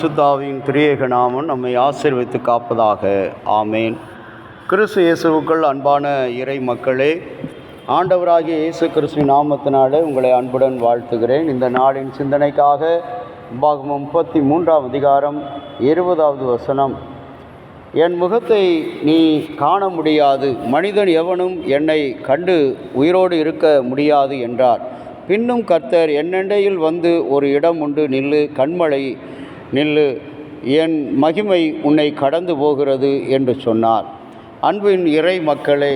பரிசுத்த ஆவியின் திரியேக நாமம் நம்மை ஆசீர்வதித்து காப்பதாக. ஆமேன். கிறிஸ்து இயேசுவுக்குள் அன்பான இறை மக்களே, ஆண்டவராகிய இயேசு கிறிஸ்துவின் நாமத்தினாலே உங்களை அன்புடன் வாழ்த்துகிறேன். இந்த நாளின் சிந்தனைக்காக உபாகமம் 33ஆம் அதிகாரம் 20வது வசனம். என் முகத்தை நீ காண முடியாது, மனிதன் எவனும் என்னை கண்டு உயிரோடு இருக்க முடியாது என்றார். பின்னும் கர்த்தர் என்னண்டையில் வந்து, ஒரு இடம் உண்டு, நில்லு, கண்மலை நில்லு, என் மகிமை உன்னை கடந்து போகிறது என்று சொன்னார். அன்பின் இறை மக்களே,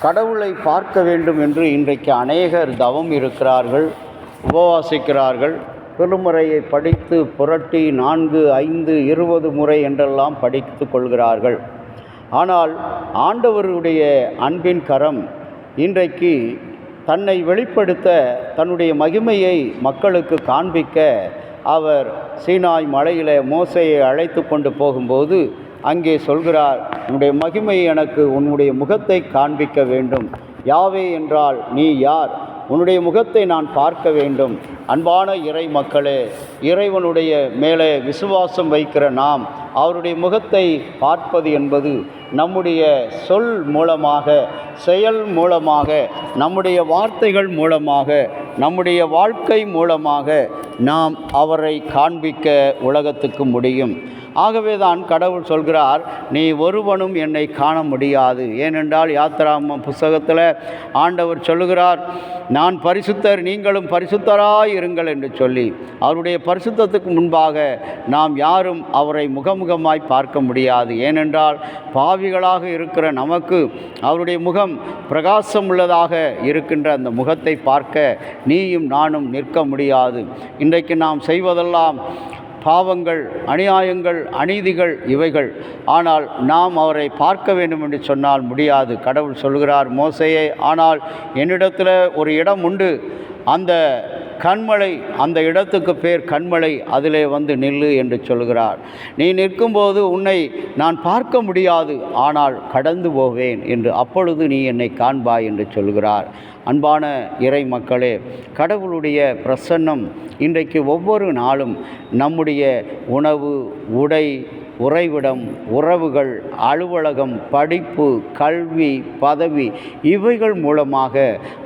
கடவுளை பார்க்க வேண்டும் என்று இன்றைக்கு அநேகர் தவம் இருக்கிறார்கள், உபவாசிக்கிறார்கள். திருமுறையை படித்து புரட்டி 4, 5, 20 முறை என்றெல்லாம் படித்து கொள்கிறார்கள். ஆனால் ஆண்டவருடைய அன்பின் கரம் இன்றைக்கு தன்னை வெளிப்படுத்த, தன்னுடைய மகிமையை மக்களுக்கு காண்பிக்க அவர் சீனாய் மலையில் மோசேயை அழைத்து கொண்டு போகும்போது அங்கே சொல்கிறார், உன்னுடைய மகிமை எனக்கு உன்னுடைய முகத்தை காண்பிக்க வேண்டும். யாவே என்றால் நீ யார்? உன்னுடைய முகத்தை நான் பார்க்க வேண்டும். அன்பான இறை மக்களே, இறைவனுடைய மேலே விசுவாசம் வைக்கிற நாம் அவருடைய முகத்தை பார்ப்பது என்பது நம்முடைய சொல் மூலமாக, செயல் மூலமாக, நம்முடைய வார்த்தைகள் மூலமாக, நம்முடைய வாழ்க்கை மூலமாக நாம் அவரை காண்பிக்க உலகத்துக்கு முடியும். ஆகவே தான் கடவுள் சொல்கிறார், நீ ஒருவனும் என்னை காண முடியாது. ஏனென்றால் யாத்திராகமம் புஸ்தகத்தில் ஆண்டவர் சொல்லுகிறார், நான் பரிசுத்தர், நீங்களும் பரிசுத்தராய் இருங்கள் என்று சொல்லி, அவருடைய பரிசுத்தத்துக்கு முன்பாக நாம் யாரும் அவரை முகமுகமாய் பார்க்க முடியாது. ஏனென்றால் பாவிகளாக இருக்கிற நமக்கு அவருடைய முகம் பிரகாசம் உள்ளதாக இருக்கின்ற அந்த முகத்தை பார்க்க நீயும் நானும் நிற்க முடியாது. இன்றைக்கு நாம் செய்வதெல்லாம் பாவங்கள், அநியாயங்கள், அநீதிகள் இவைகள். ஆனால் நாம் அவரை பார்க்க வேண்டும் என்று சொன்னால் முடியாது. கடவுள் சொல்கிறார் மோசேயே, ஆனால் என்னிடத்தில் ஒரு இடம் உண்டு, அந்த கண்மலை, அந்த இடத்துக்கு பேர் கண்மலை, அதிலே வந்து நில்லு என்று சொல்கிறார். நீ நிற்கும்போது உன்னை நான் பார்க்க முடியாது, ஆனால் கடந்து போவேன் என்று, அப்பொழுது நீ என்னை காண்பாய் என்று சொல்கிறார். அன்பான இறை மக்களே, கடவுளுடைய பிரசன்னம் இன்றைக்கு ஒவ்வொரு நாளும் நம்முடைய உணவு, உடை, உறைவிடம், உறவுகள், அலுவலகம், படிப்பு, கல்வி, பதவி இவைகள் மூலமாக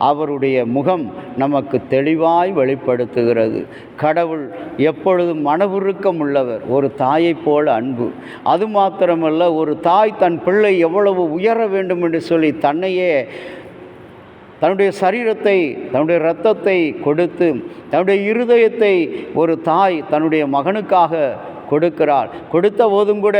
அவருடைய முகம் நமக்கு தெளிவாய் வெளிப்படுத்துகிறது. கடவுள் எப்பொழுதும் மனவுருக்கம் உள்ளவர், ஒரு தாயைப் போல அன்பு. அது மாத்திரமல்ல, ஒரு தாய் தன் பிள்ளை எவ்வளவு உயர வேண்டும் என்று சொல்லி தன்னையே, தன்னுடைய சரீரத்தை, தன்னுடைய இரத்தத்தை கொடுத்து, தன்னுடைய இருதயத்தை ஒரு தாய் தன்னுடைய மகனுக்காக கொடுக்கிறாள். கொடுத்த போதும் கூட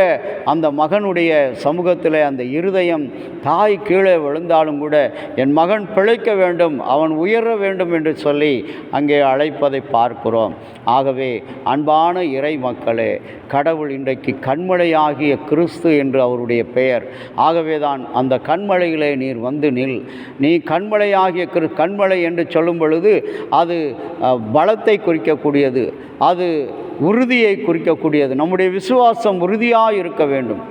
அந்த மகனுடைய சமூகத்தில் அந்த இருதயம், தாய் கீழே விழுந்தாலும் கூட என் மகன் பிழைக்க வேண்டும், அவன் உயர வேண்டும் என்று சொல்லி அங்கே அழைப்பதை பார்க்கிறோம். ஆகவே அன்பான இறை மக்களே, கடவுள் இன்றைக்கு கண்மலையாகிய கிறிஸ்து என்று அவருடைய பெயர். ஆகவே தான் அந்த கண்மலையிலே நீர் வந்து நில். நீ கண்மலையாகிய கண்மலை என்று சொல்லும் பொழுது அது பலத்தை குறிக்கக்கூடியது, அது உறுதியை குறிக்கக்கூடியது. நம்முடைய விசுவாசம் உறுதியாக இருக்க வேண்டும்,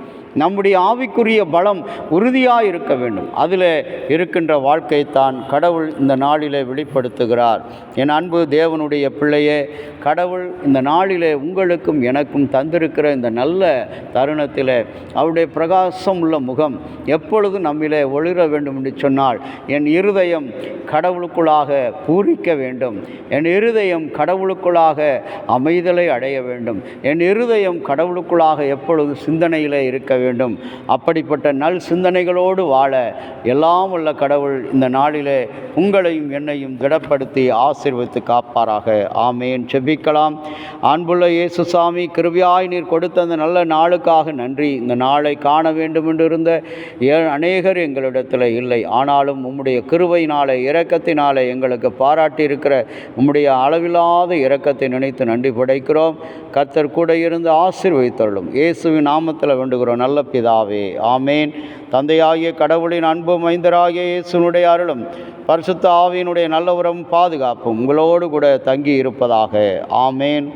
நம்முடைய ஆவிக்குரிய பலம் உறுதியாக இருக்க வேண்டும். அதில் இருக்கின்ற வாழ்க்கைத்தான் கடவுள் இந்த நாளிலே வெளிப்படுத்துகிறார். என் அன்பு தேவனுடைய பிள்ளையே, கடவுள் இந்த நாளிலே உங்களுக்கும் எனக்கும் தந்திருக்கிற இந்த நல்ல தருணத்தில் அவருடைய பிரகாசம் உள்ள முகம் எப்பொழுது நம்மிலே ஒளிர வேண்டும் என்று சொன்னால், என் இருதயம் கடவுளுக்குள்ளாக பூரிக்க வேண்டும், என் இருதயம் கடவுளுக்குள்ளாக அமைதலை அடைய வேண்டும், என் இருதயம் கடவுளுக்குள்ளாக எப்பொழுது சிந்தனையிலே இருக்க வேண்டும். அப்படிப்பட்ட நல் சிந்தனைகளோடு வாழ எல்லாம் உள்ள கடவுள் இந்த நாளிலே உங்களையும் என்னையும் திடப்படுத்தி ஆசீர்வதித்து காப்பாராக. ஆமேன். செபிக்கலாம். அன்புள்ள இயேசு சாமி, கிருபையாய் நீர் கொடுத்த அந்த நல்ல நாளுக்காக நன்றி. இந்த நாளை காண வேண்டும் என்று இருந்த அநேகர் எங்களிடத்தில் இல்லை. ஆனாலும் உம்முடைய கிருபையினாலே, இரக்கத்தினாலே எங்களுக்கு பாராட்டி இருக்கிற உம்முடைய அளவில்லாத இரக்கத்தை நினைத்து நன்றி படைக்கிறோம். கர்த்தர் கூட இருந்து ஆசீர்வதித்தருளும். இயேசுவின் நாமத்தில் வேண்டுகிறோம் நல்ல பிதாவே. ஆமேன். தந்தையாகிய கடவுளின் அன்பும் மைந்தராகிய இயேசுனுடைய அருளும் பரிசுத்த ஆவியினுடைய நல்ல உறவும் பாதுகாப்பும் உங்களோடு கூட தங்கி இருப்பதாக. ஆமேன்.